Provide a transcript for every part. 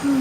Wow!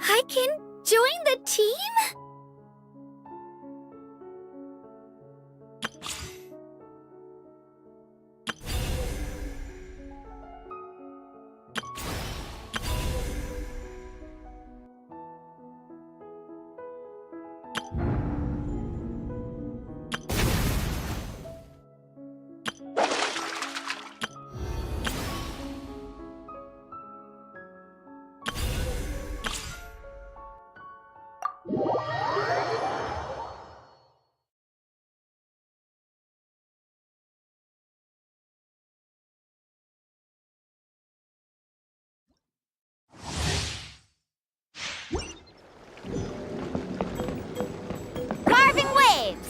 I can join the team? Carving waves!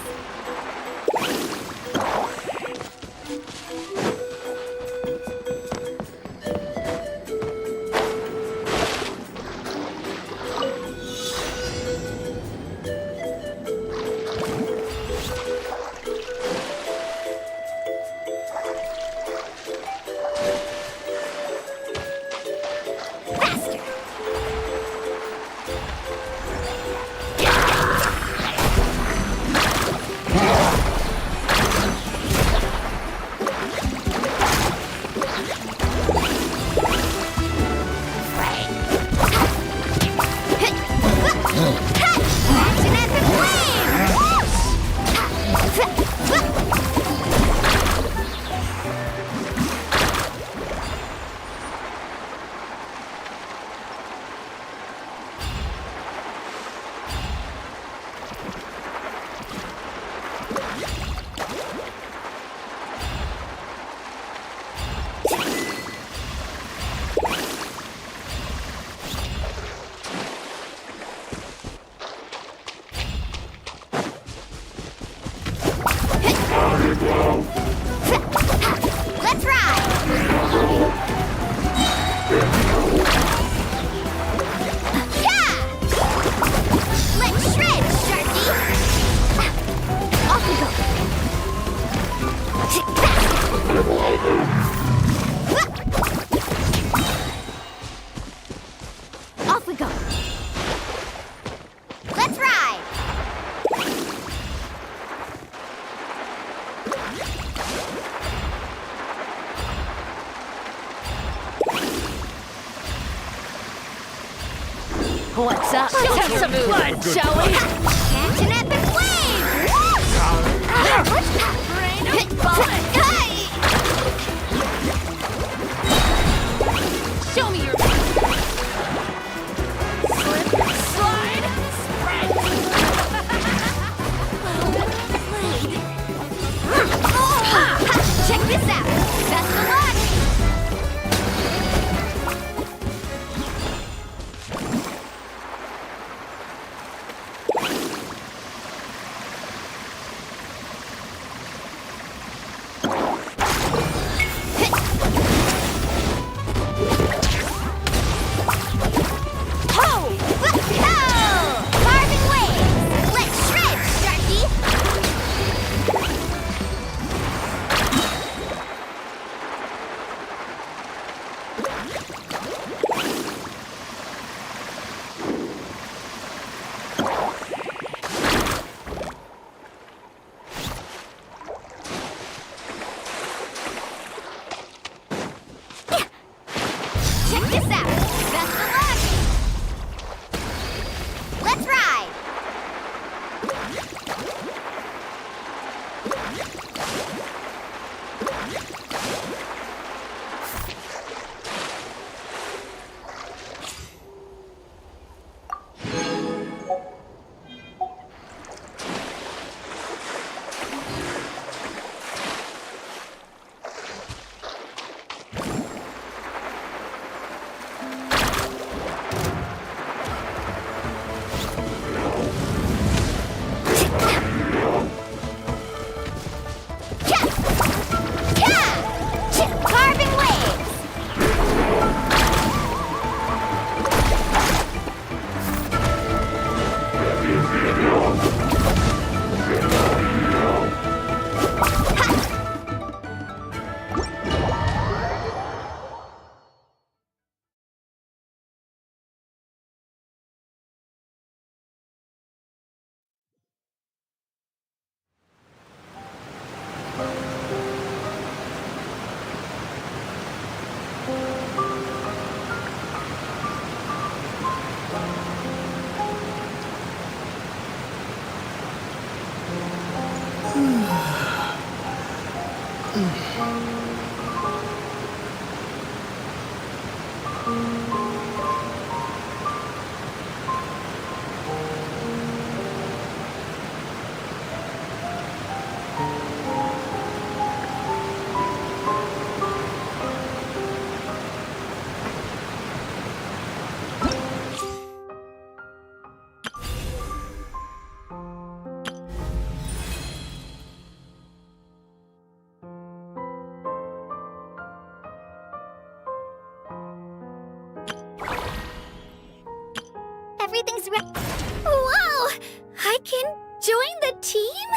Faster! Catch an epic Let's ride! Yeah! Let's shred, Sharky! Off we go! Off we go! Let's ride! What's up? Let's have some fun, shall we? Catch an epic wave! Rain of bullets! Show me your slip, slide, spread. Check this out! Best of luck! Everything's ready. Wow! I can join the team?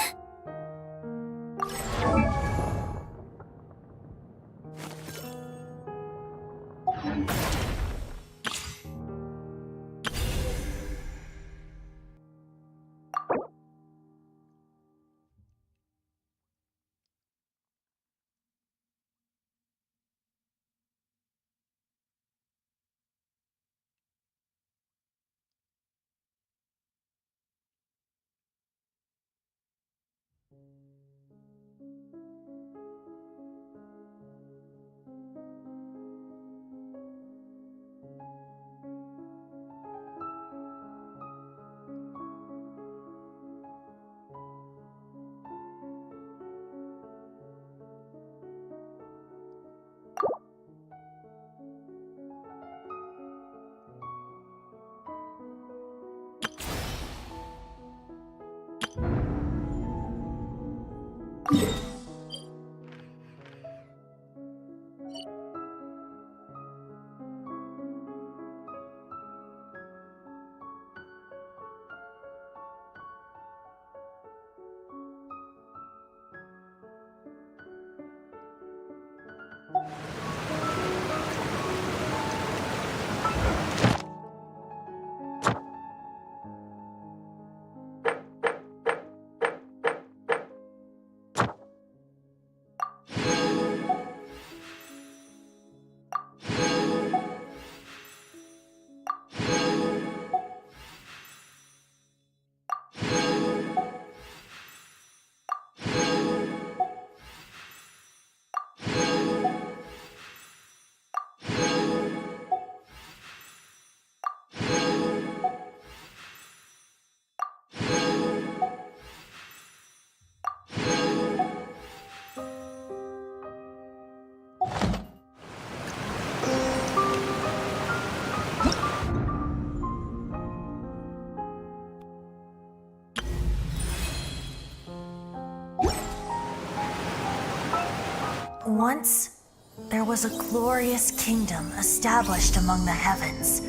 Once, there was a glorious kingdom established among the heavens.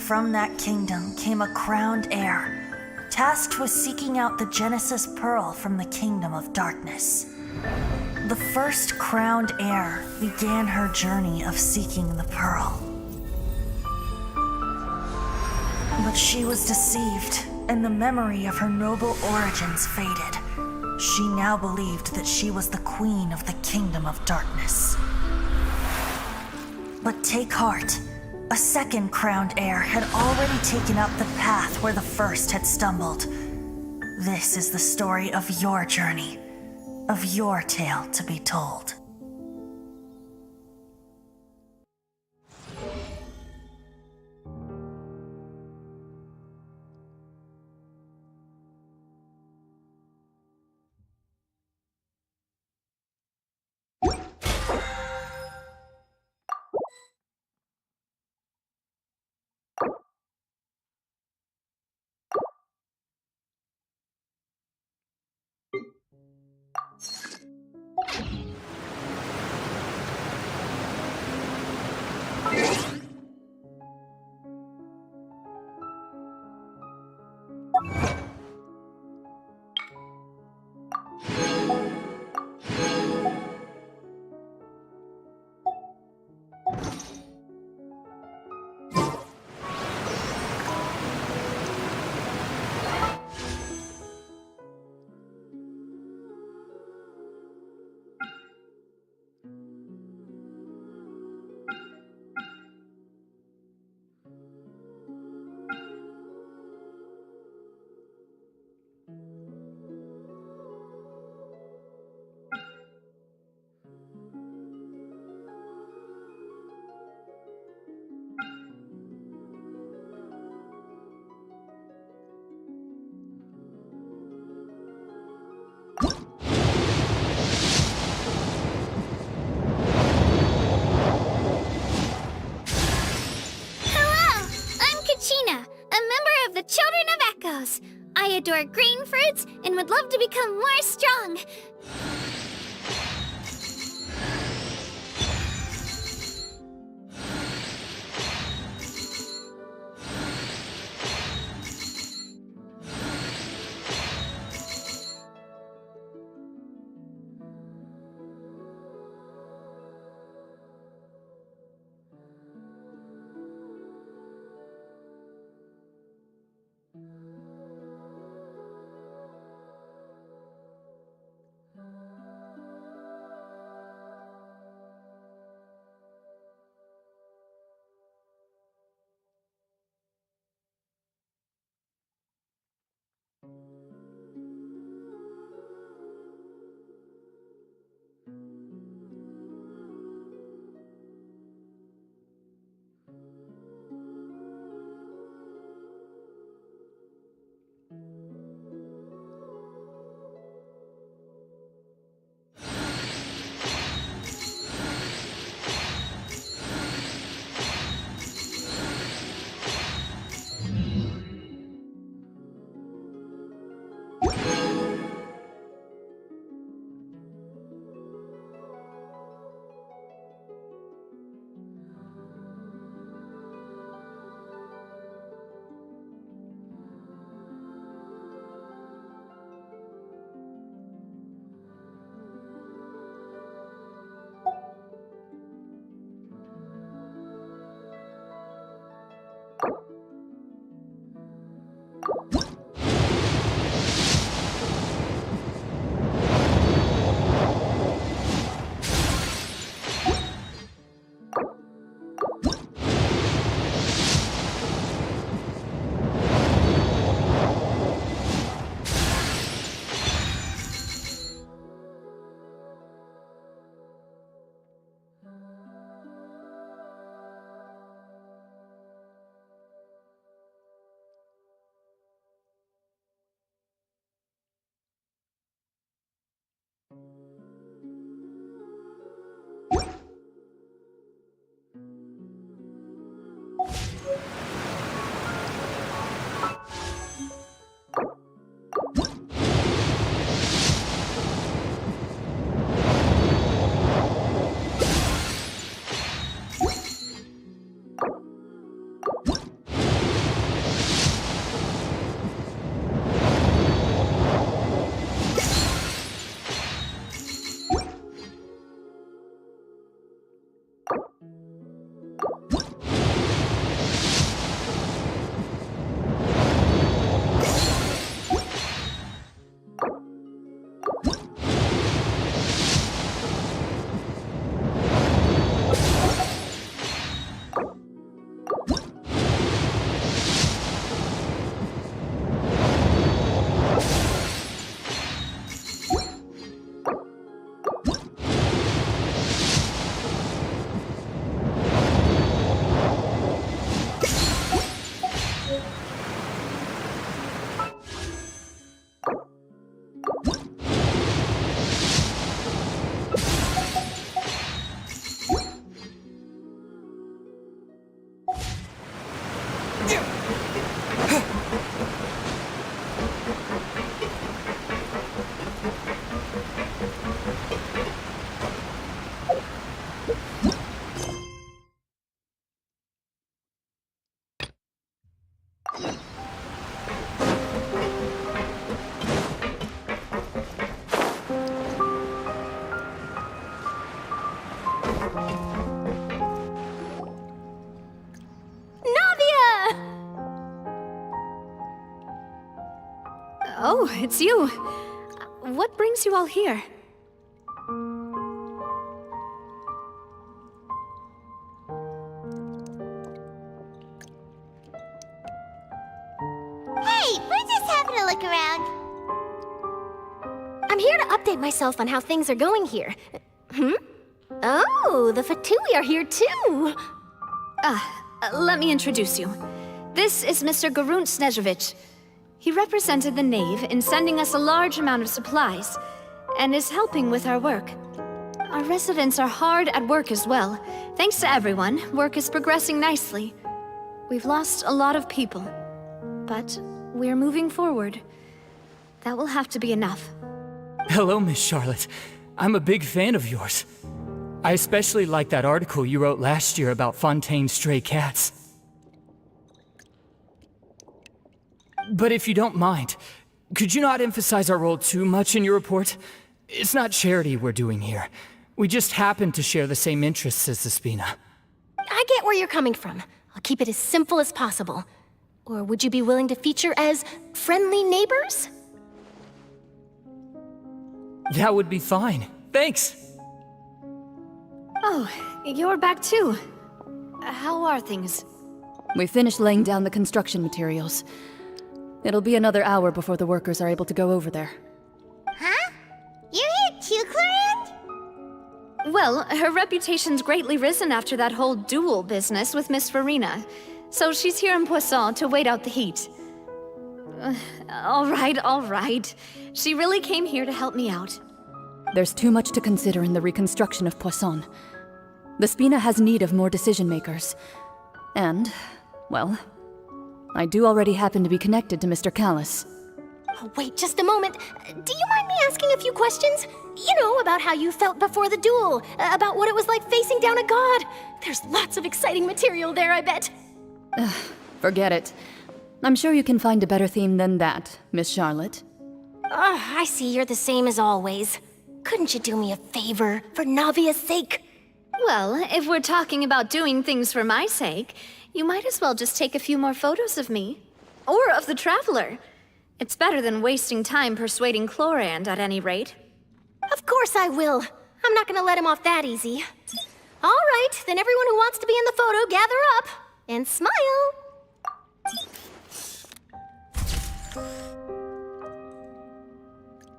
From that kingdom came a crowned heir, tasked with seeking out the Genesis Pearl from the kingdom of darkness. The first crowned heir began her journey of seeking the pearl. But she was deceived, and the memory of her noble origins faded. She now believed that she was the queen of the kingdom of darkness. But take heart. A second crowned heir had already taken up the path where the first had stumbled. This is the story of your journey, of your tale to be told. adore green fruits and would love to become more strong. Oh, it's you. What brings you all here? Hey, we're just having a look around. I'm here to update myself on how things are going here. Oh, the Fatui are here too. Let me introduce you. This is Mr. Garunt Snežević. He represented the Knave in sending us a large amount of supplies, and is helping with our work. Our residents are hard at work as well. Thanks to everyone, work is progressing nicely. We've lost a lot of people, but we're moving forward. That will have to be enough. Hello, Miss Charlotte. I'm a big fan of yours. I especially like that article you wrote last year about Fontaine's stray cats. But if you don't mind, could you not emphasize our role too much in your report? It's not charity we're doing here. We just happen to share the same interests as the Spina. I get where you're coming from. I'll keep it as simple as possible. Or would you be willing to feature as friendly neighbors? That would be fine. Thanks. Oh, you're back too. How are things? We finished laying down the construction materials. It'll be another hour before the workers are able to go over there. Huh? You're here too, Clarand? Well, her reputation's greatly risen after that whole duel business with Miss Farina. So she's here in Poisson to wait out the heat. All right. She really came here to help me out. There's too much to consider in the reconstruction of Poisson. The Spina has need of more decision-makers. And, well, I do already happen to be connected to Mr. Callis. Oh, wait just a moment. Do you mind me asking a few questions? You know, about how you felt before the duel, about what it was like facing down a god. There's lots of exciting material there, I bet. Forget it. I'm sure you can find a better theme than that, Miss Charlotte. I see you're the same as always. Couldn't you do me a favor, for Navia's sake? Well, if we're talking about doing things for my sake, you might as well just take a few more photos of me. Or of the Traveler. It's better than wasting time persuading Chlorand, at any rate. Of course I will. I'm not gonna let him off that easy. All right, then everyone who wants to be in the photo, gather up. And smile.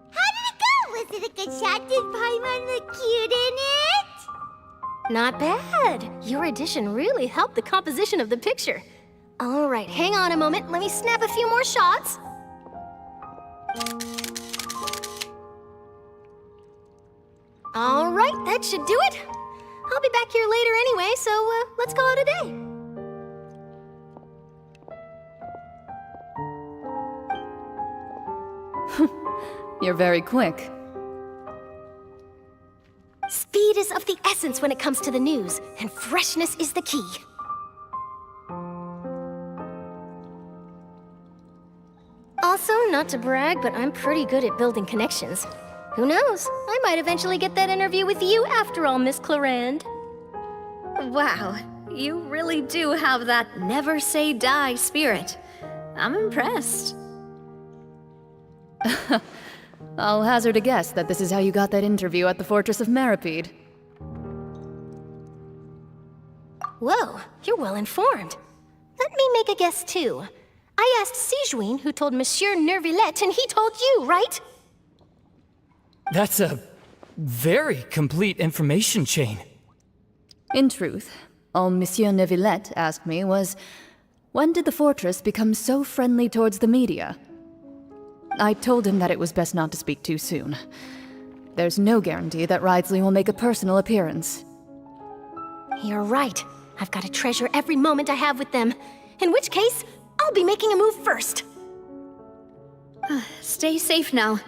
How did it go? Was it a good shot? Did Paimon look cute in it? Not bad. Your addition really helped the composition of the picture. All right, hang on a moment. Let me snap a few more shots. All right, that should do it. I'll be back here later anyway, so let's call it a day. You're very quick. Speed is of the essence when it comes to the news, and freshness is the key. Also, not to brag, but I'm pretty good at building connections. Who knows? I might eventually get that interview with you after all, Miss Chlorand. Wow, you really do have that never say die spirit. I'm impressed. I'll hazard a guess that this is how you got that interview at the Fortress of Meripede. Whoa, you're well informed. Let me make a guess too. I asked Sijuin, who told Monsieur Nervillet, and he told you, right? That's a very complete information chain. In truth, all Monsieur Neuvillette asked me was, when did the fortress become so friendly towards the media? I told him that it was best not to speak too soon. There's no guarantee that Ridesley will make a personal appearance. You're right. I've got to treasure every moment I have with them. In which case, I'll be making a move first. Stay safe now.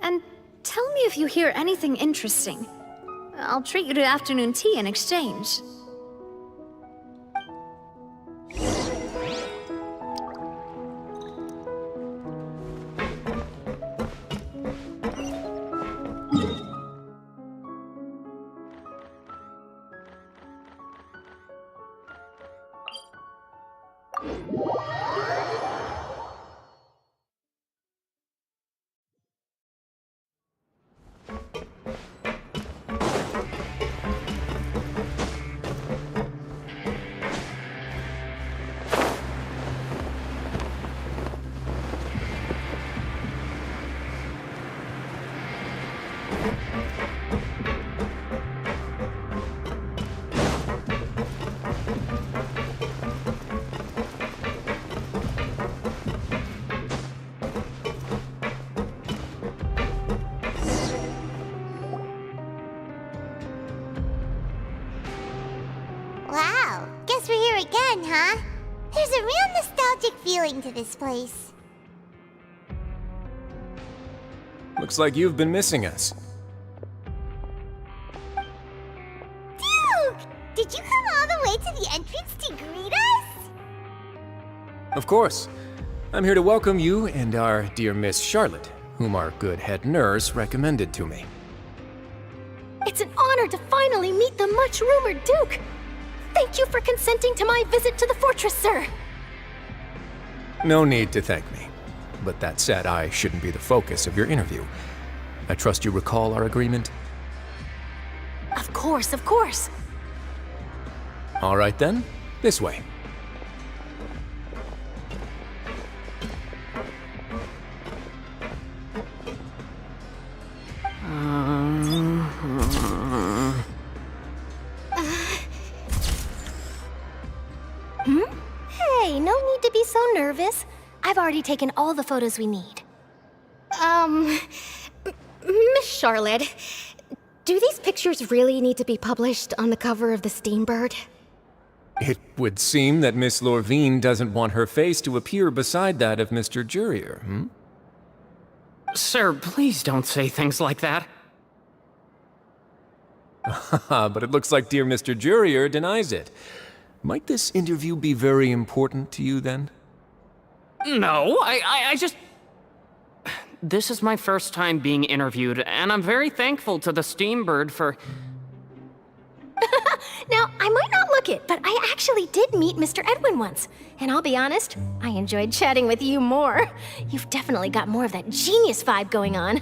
And tell me if you hear anything interesting. I'll treat you to afternoon tea in exchange. Wow, guess we're here again, huh? There's a real nostalgic feeling to this place. Looks like you've been missing us. Duke! Did you come all the way to the entrance to greet us? Of course. I'm here to welcome you and our dear Miss Charlotte, whom our good head nurse recommended to me. It's an honor to finally meet the much-rumored Duke. Thank you for consenting to my visit to the fortress, sir. No need to thank me. But that said, I shouldn't be the focus of your interview. I trust you recall our agreement? Of course, of course. All right then, this way. Hey, no need to be so nervous. I've already taken all the photos we need. Miss Charlotte, do these pictures really need to be published on the cover of the Steambird? It would seem that Miss Lorvine doesn't want her face to appear beside that of Mr. Jurier, hmm? Sir, please don't say things like that. But it looks like dear Mr. Jurier denies it. Might this interview be very important to you then? No, I just... This is my first time being interviewed, and I'm very thankful to the Steambird for... Now, I might not look it, but I actually did meet Mr. Edwin once. And I'll be honest, I enjoyed chatting with you more. You've definitely got more of that genius vibe going on.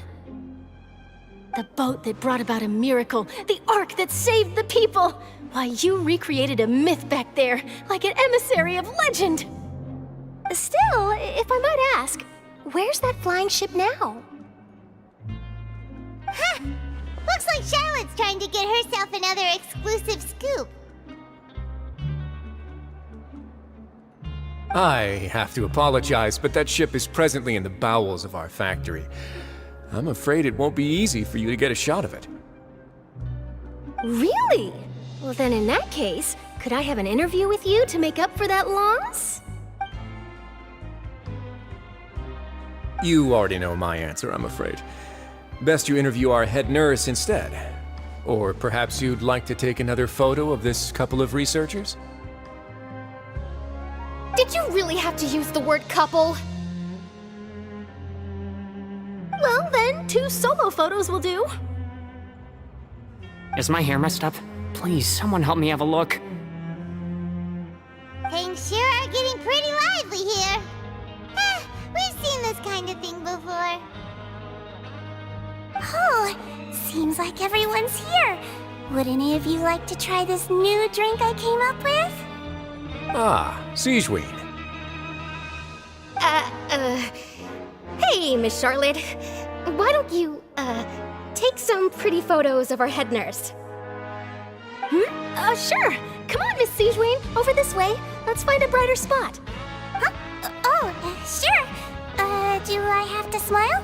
The boat that brought about a miracle, the ark that saved the people. Why, you recreated a myth back there, like an emissary of legend. Still, if I might ask, where's that flying ship now? Huh! Looks like Charlotte's trying to get herself another exclusive scoop. I have to apologize, but that ship is presently in the bowels of our factory. I'm afraid it won't be easy for you to get a shot of it. Really? Well, then in that case, could I have an interview with you to make up for that loss? You already know my answer, I'm afraid. Best you interview our head nurse instead. Or perhaps you'd like to take another photo of this couple of researchers? Did you really have to use the word couple? Well, then, 2 solo photos will do. Is my hair messed up? Please, someone help me have a look. Things sure are getting pretty lively here. We've seen this kind of thing before. Oh, seems like everyone's here. Would any of you like to try this new drink I came up with? Ah, Siegeween. Hey, Miss Charlotte. Why don't you, take some pretty photos of our head nurse? Sure. Come on, Miss Siegeween. Over this way. Let's find a brighter spot. Huh? Sure. Do I have to smile?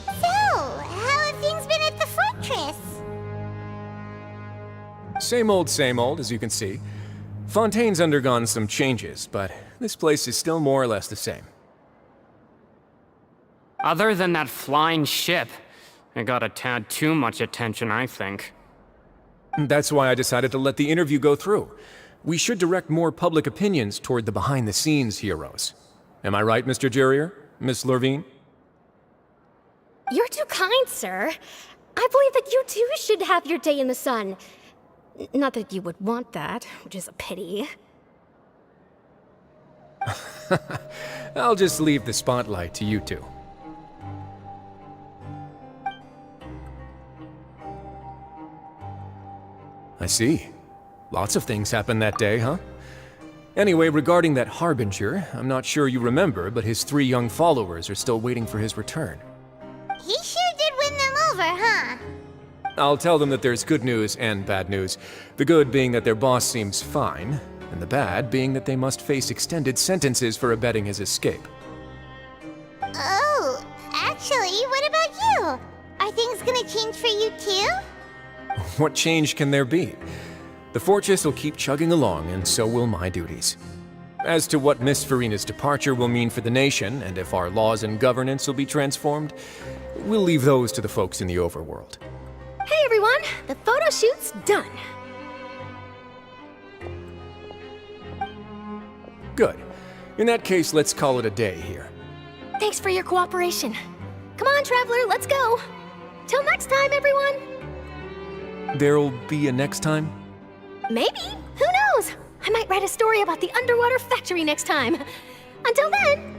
So, how have things been at the fortress? Same old, as you can see. Fontaine's undergone some changes, but this place is still more or less the same. Other than that flying ship, it got a tad too much attention, I think. That's why I decided to let the interview go through. We should direct more public opinions toward the behind-the-scenes heroes. Am I right, Mr. Jurier? Miss Lorvine? You're too kind, sir. I believe that you too should have your day in the sun. Not that you would want that, which is a pity. I'll just leave the spotlight to you two. I see. Lots of things happened that day, huh? Anyway, regarding that Harbinger, I'm not sure you remember, but his 3 young followers are still waiting for his return. He sure did win them over, huh? I'll tell them that there's good news and bad news. The good being that their boss seems fine, and the bad being that they must face extended sentences for abetting his escape. Oh, actually, what about you? Are things gonna change for you too? What change can there be? The fortress will keep chugging along, and so will my duties. As to what Miss Farina's departure will mean for the nation, and if our laws and governance will be transformed, we'll leave those to the folks in the overworld. Hey everyone, the photo shoot's done. Good. In that case, let's call it a day here. Thanks for your cooperation. Come on, Traveler, let's go. Till next time, everyone. There'll be a next time? Maybe. Who knows? I might write a story about the underwater factory next time. Until then.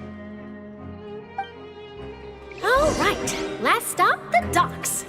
All right, last stop, the docks.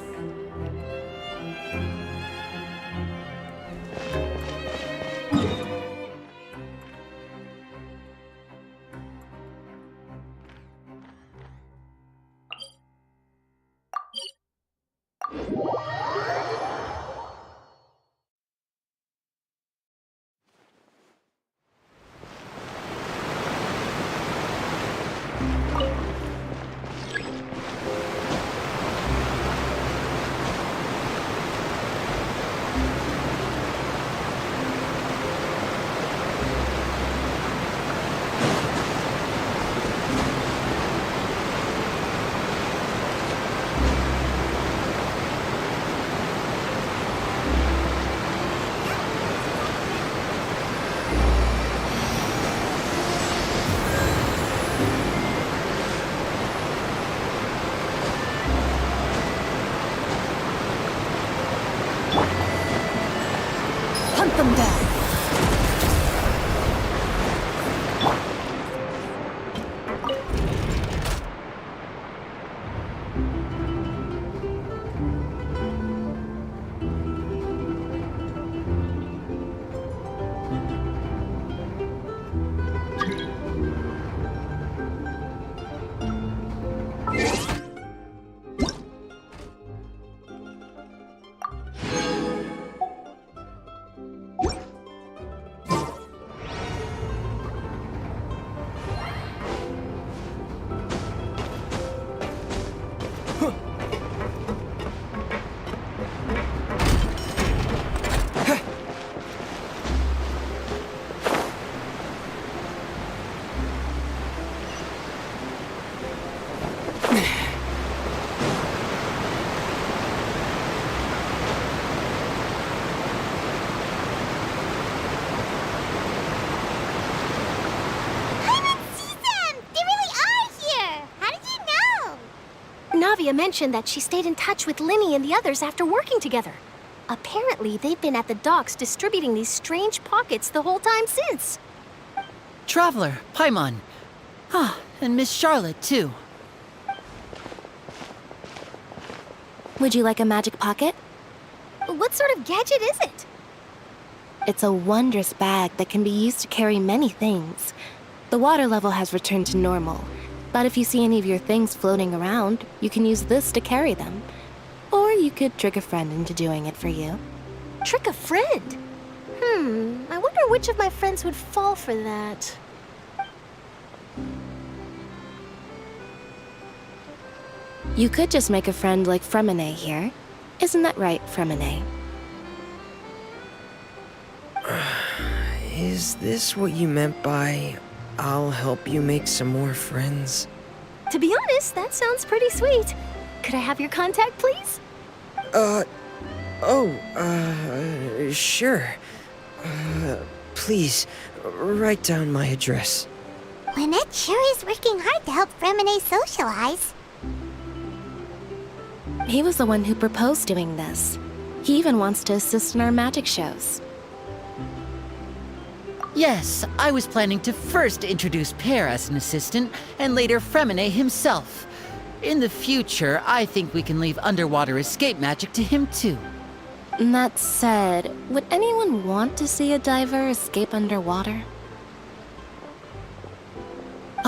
Hunt them down. Navia mentioned that she stayed in touch with Linny and the others after working together. Apparently, they've been at the docks distributing these strange pockets the whole time since. Traveler, Paimon. Ah, and Miss Charlotte, too. Would you like a magic pocket? What sort of gadget is it? It's a wondrous bag that can be used to carry many things. The water level has returned to normal, but if you see any of your things floating around, you can use this to carry them. Or you could trick a friend into doing it for you. Trick a friend? I wonder which of my friends would fall for that. You could just make a friend like Fremine here. Isn't that right, Fremine? Is this what you meant by, I'll help you make some more friends? To be honest, that sounds pretty sweet. Could I have your contact, please? Sure. Please, write down my address. Lynette sure is working hard to help Fremine socialize. He was the one who proposed doing this. He even wants to assist in our magic shows. Yes, I was planning to first introduce Pear as an assistant, and later Fremine himself. In the future, I think we can leave underwater escape magic to him too. That said, would anyone want to see a diver escape underwater?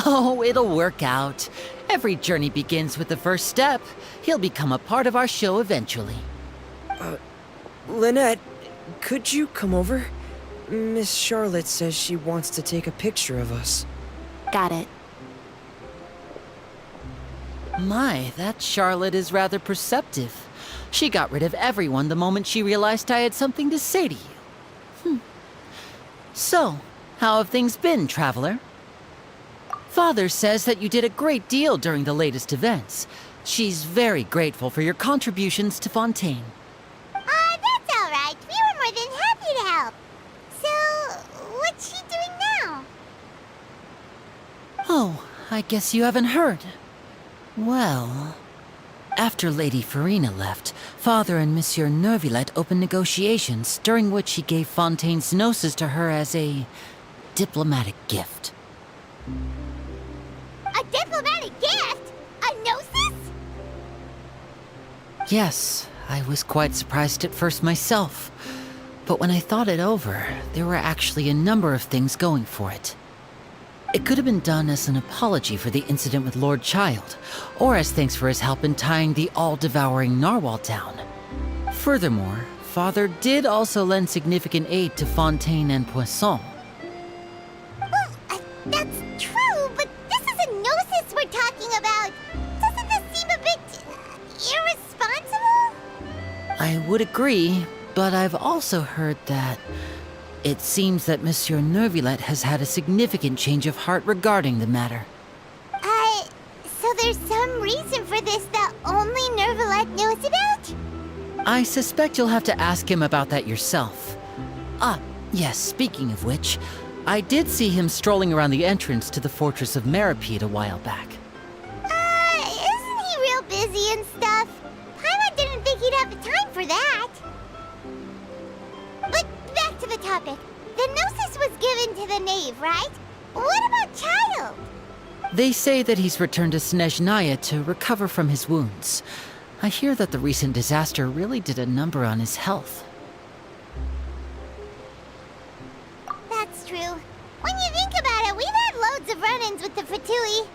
Oh, it'll work out. Every journey begins with the first step. He'll become a part of our show eventually. Lynette, could you come over? Miss Charlotte says she wants to take a picture of us. Got it. My, that Charlotte is rather perceptive. She got rid of everyone the moment she realized I had something to say to you. So, How have things been, Traveler? Father says that you did a great deal during the latest events. She's very grateful for your contributions to Fontaine. That's all right. We were more than happy to help. So, what's she doing now? Oh, I guess you haven't heard. Well, after Lady Farina left, Father and Monsieur Neuvillette opened negotiations, during which he gave Fontaine's gnosis to her as a diplomatic gift. A diplomatic gift? A gnosis? Yes, I was quite surprised at first myself. But when I thought it over, there were actually a number of things going for it. It could have been done as an apology for the incident with Lord Child, or as thanks for his help in tying the all-devouring narwhal down. Furthermore, Father did also lend significant aid to Fontaine and Poisson. Well, that's true, but this is a gnosis we're talking about. Doesn't this seem a bit irresponsible? I would agree, but I've also heard that it seems that Monsieur Neuvillette has had a significant change of heart regarding the matter. So there's some reason for this that only Neuvillette knows about? I suspect you'll have to ask him about that yourself. Ah, yes, speaking of which, I did see him strolling around the entrance to the Fortress of Meripede a while back. Isn't he real busy and stuff? Paimon didn't think he'd have the time for that. But back to the topic. The gnosis was given to the knave, right? What about Child? They say that he's returned to Snezhnaya to recover from his wounds. I hear that the recent disaster really did a number on his health. That's true. When you think about it, we've had loads of run-ins with the Fatui.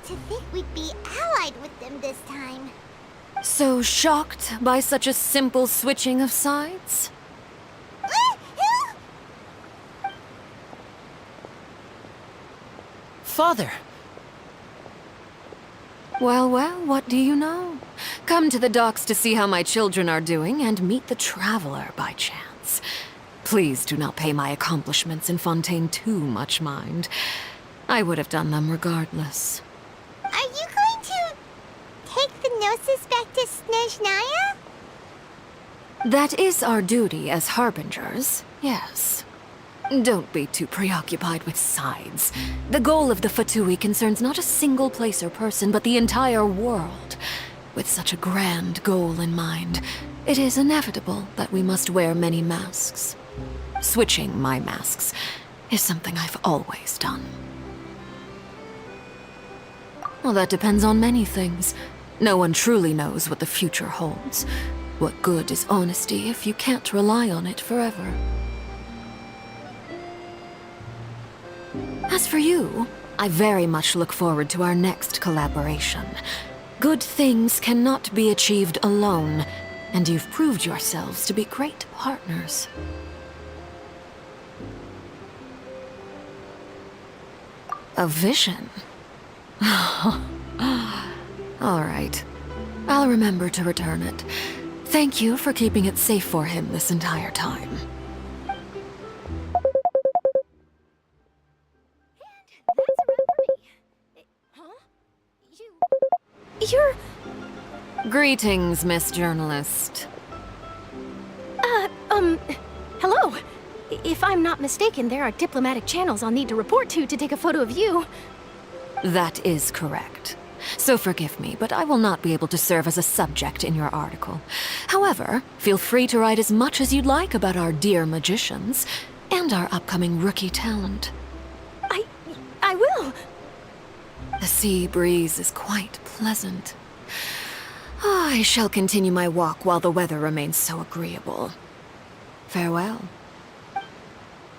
To think we'd be allied with them this time. So shocked by such a simple switching of sides? Father! Well, what do you know? Come to the docks to see how my children are doing and meet the Traveler by chance. Please do not pay my accomplishments in Fontaine too much mind. I would have done them regardless. Are you going to take the gnosis back to Snezhnaya? That is our duty as harbingers, yes. Don't be too preoccupied with sides. The goal of the Fatui concerns not a single place or person, but the entire world. With such a grand goal in mind, it is inevitable that we must wear many masks. Switching my masks is something I've always done. Well, that depends on many things. No one truly knows what the future holds. What good is honesty if you can't rely on it forever? As for you, I very much look forward to our next collaboration. Good things cannot be achieved alone, and you've proved yourselves to be great partners. A vision? All right. I'll remember to return it. Thank you for keeping it safe for him this entire time. You're... Greetings, Miss Journalist. Hello. If I'm not mistaken, there are diplomatic channels I'll need to report to take a photo of you. That is correct. So forgive me, but I will not be able to serve as a subject in your article. However, feel free to write as much as you'd like about our dear magicians and our upcoming rookie talent. I will. The sea breeze is quite pleasant. I shall continue my walk while the weather remains so agreeable. Farewell.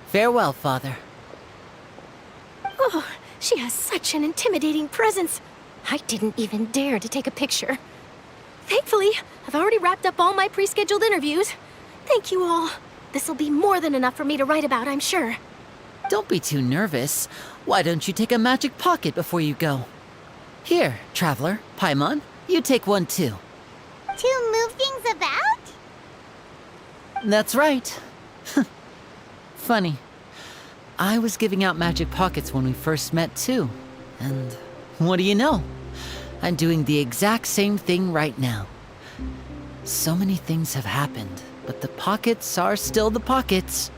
Farewell, Father. Oh, she has such an intimidating presence. I didn't even dare to take a picture. Thankfully, I've already wrapped up all my pre-scheduled interviews. Thank you all. This'll be more than enough for me to write about, I'm sure. Don't be too nervous. Why don't you take a magic pocket before you go? Here, Traveler, Paimon, you take one too. To move things about? That's right. Funny. I was giving out magic pockets when we first met, too. And what do you know? I'm doing the exact same thing right now. So many things have happened, but the pockets are still the pockets.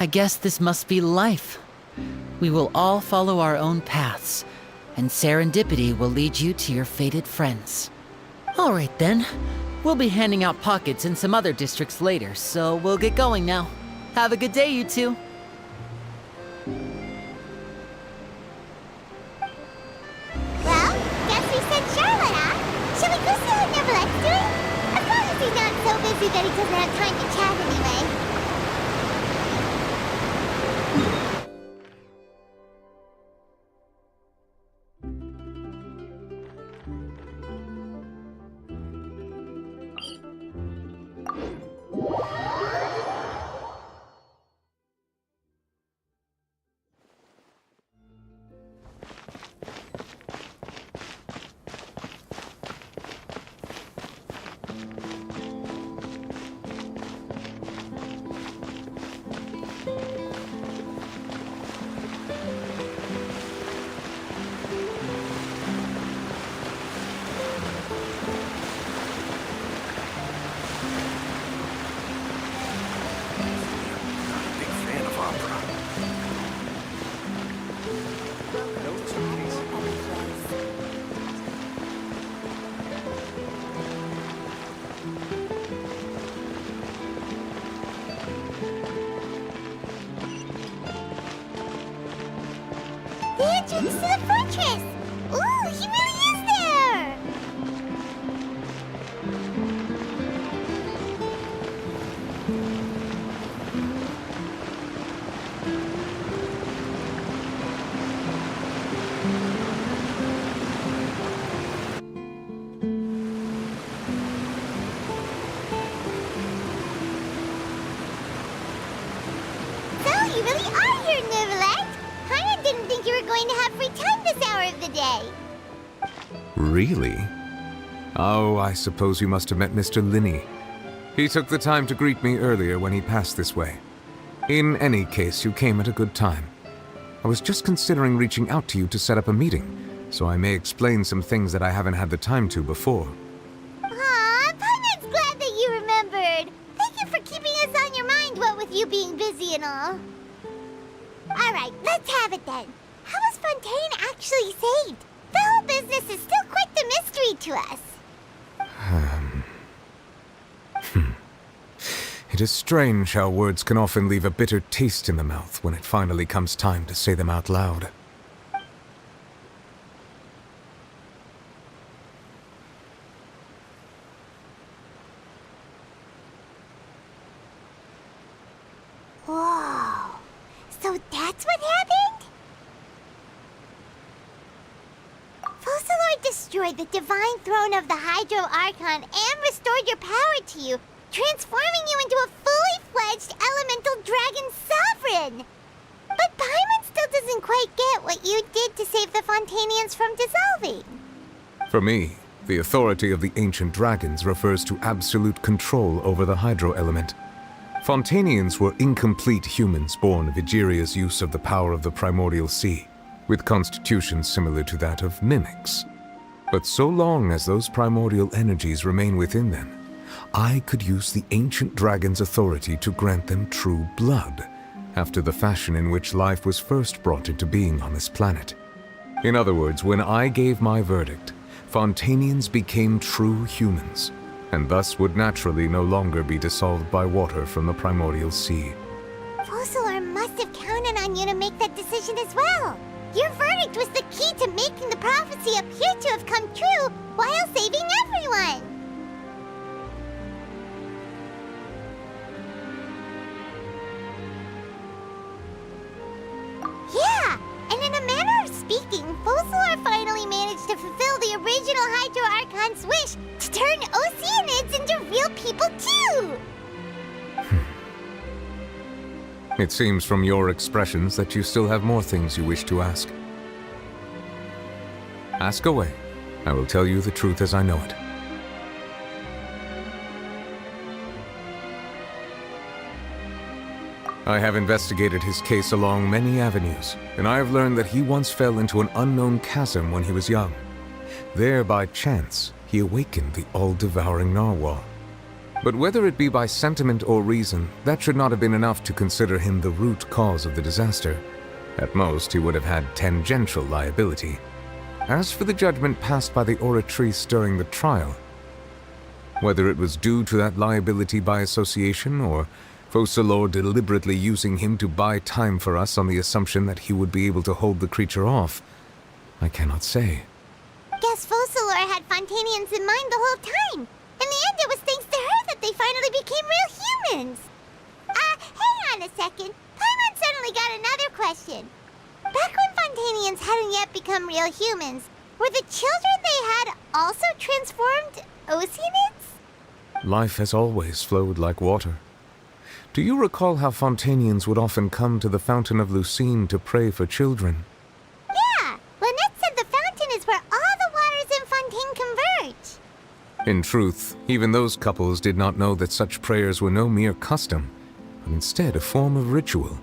I guess this must be life. We will all follow our own paths, and serendipity will lead you to your fated friends. All right then. We'll be handing out pockets in some other districts later, so we'll get going now. Have a good day, you two. Well, guess we sent Charlotte, huh? Shall we go see what Neverlette's doing? As long as he's not so busy that he doesn't have time to chat anyway. The entrance to the fortress! Ooh, he really is there! So, you really are here, Neverlette! I didn't think you were going to have free time this hour of the day. Really? Oh, I suppose you must have met Mr. Linney. He took the time to greet me earlier when he passed this way. In any case, you came at a good time. I was just considering reaching out to you to set up a meeting, so I may explain some things that I haven't had the time to before. Aw, Paimon's glad that you remembered. Thank you for keeping us on your mind, what with you being busy and all. Alright, let's have it then. How was Fontaine actually saved? The whole business is still quite the mystery to us. It is strange how words can often leave a bitter taste in the mouth when it finally comes time to say them out loud. Whoa. So that's what happened? Focalor destroyed the divine throne of the Hydro Archon and restored your power to you, transforming you into a fully fledged elemental dragon sovereign. But Paimon still doesn't quite get what you did to save the Fontanians from dissolving. For me, the authority of the ancient dragons refers to absolute control over the hydro element. Fontanians were incomplete humans born of Egeria's use of the power of the primordial sea, with constitutions similar to that of mimics. But so long as those primordial energies remain within them, I could use the ancient dragon's authority to grant them true blood, after the fashion in which life was first brought into being on this planet. In other words, when I gave my verdict, Fontanians became true humans, and thus would naturally no longer be dissolved by water from the primordial sea. Focalor must have counted on you to make that decision as well. Your verdict was the key to making the prophecy appear to have come true while saving everyone. Yeah, and in a manner of speaking, Focalor finally managed to fulfill the original Hydro Archon's wish to turn Oceanids into real people too! It seems from your expressions that you still have more things you wish to ask. Ask away. I will tell you the truth as I know it. I have investigated his case along many avenues, and I have learned that he once fell into an unknown chasm when he was young. There, by chance, he awakened the all-devouring narwhal. But whether it be by sentiment or reason, that should not have been enough to consider him the root cause of the disaster. At most, he would have had tangential liability. As for the judgment passed by the Oratrice during the trial, whether it was due to that liability by association, or Focalors deliberately using him to buy time for us on the assumption that he would be able to hold the creature off, I cannot say. Guess Focalors had Fontanians in mind the whole time. In the end, it was thanks to her that they finally became real humans. Hang on a second. Paimon suddenly got another question. Back when Fontanians hadn't yet become real humans, were the children they had also transformed Oceanids? Life has always flowed like water. Do you recall how Fontanians would often come to the Fountain of Lucine to pray for children? Yeah! Lynette said the fountain is where all the waters in Fontaine converge. In truth, even those couples did not know that such prayers were no mere custom, but instead a form of ritual.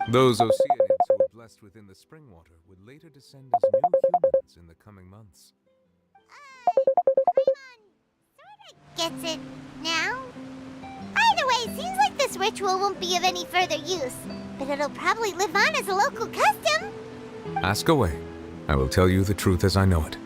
Those Oceanids who were blessed within the spring water would later descend as new humans in the coming months. Paimon sorta gets it now. Either way, seems like this ritual won't be of any further use, but it'll probably live on as a local custom. Ask away. I will tell you the truth as I know it.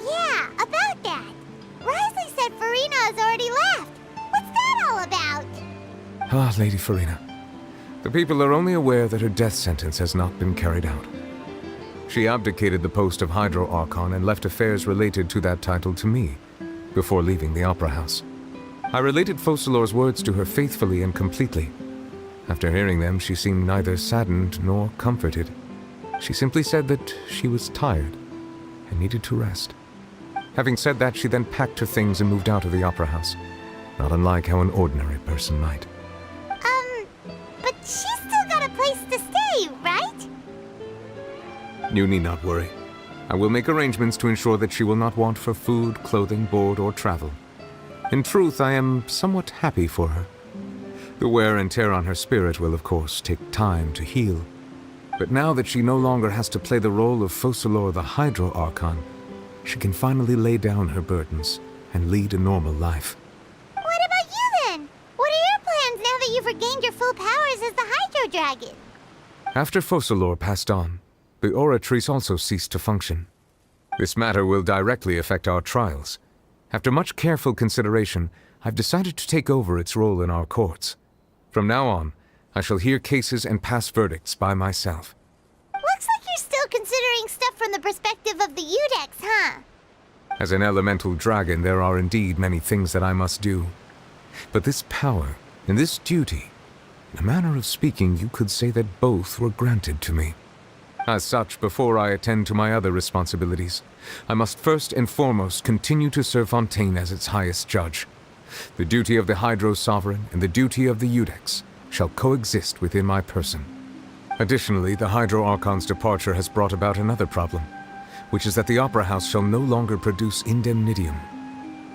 Yeah, about that. Risley said Farina has already left. What's that all about? Ah, Lady Farina. The people are only aware that her death sentence has not been carried out. She abdicated the post of Hydro Archon and left affairs related to that title to me, before leaving the Opera House. I related Focalors' words to her faithfully and completely. After hearing them, she seemed neither saddened nor comforted. She simply said that she was tired and needed to rest. Having said that, she then packed her things and moved out of the Opera House, not unlike how an ordinary person might. But she's still got a place to stay, right? You need not worry. I will make arrangements to ensure that she will not want for food, clothing, board, or travel. In truth, I am somewhat happy for her. The wear and tear on her spirit will, of course, take time to heal. But now that she no longer has to play the role of Focalors the Hydro Archon, she can finally lay down her burdens and lead a normal life. What about you then? What are your plans now that you've regained your full powers as the Hydro Dragon? After Focalors passed on, the Oratrice also ceased to function. This matter will directly affect our trials. After much careful consideration, I've decided to take over its role in our courts. From now on, I shall hear cases and pass verdicts by myself. Looks like you're still considering stuff from the perspective of the Udex, huh? As an elemental dragon, there are indeed many things that I must do. But this power and this duty, in a manner of speaking, you could say that both were granted to me. As such, before I attend to my other responsibilities, I must first and foremost continue to serve Fontaine as its highest judge. The duty of the Hydro Sovereign and the duty of the Udex shall coexist within my person. Additionally, the Hydro Archon's departure has brought about another problem, which is that the Opera House shall no longer produce indemnitium.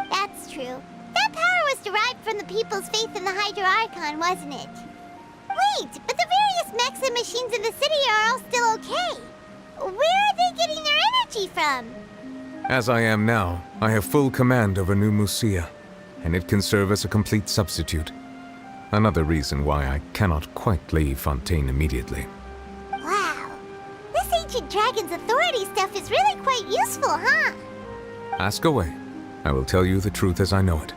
That's true. That power was derived from the people's faith in the Hydro Archon, wasn't it? Wait, but the various mechs and machines in the city are all still okay. Where are they getting their energy from? As I am now, I have full command over New Musia, and it can serve as a complete substitute. Another reason why I cannot quite leave Fontaine immediately. Wow. This ancient dragon's authority stuff is really quite useful, huh? Ask away. I will tell you the truth as I know it.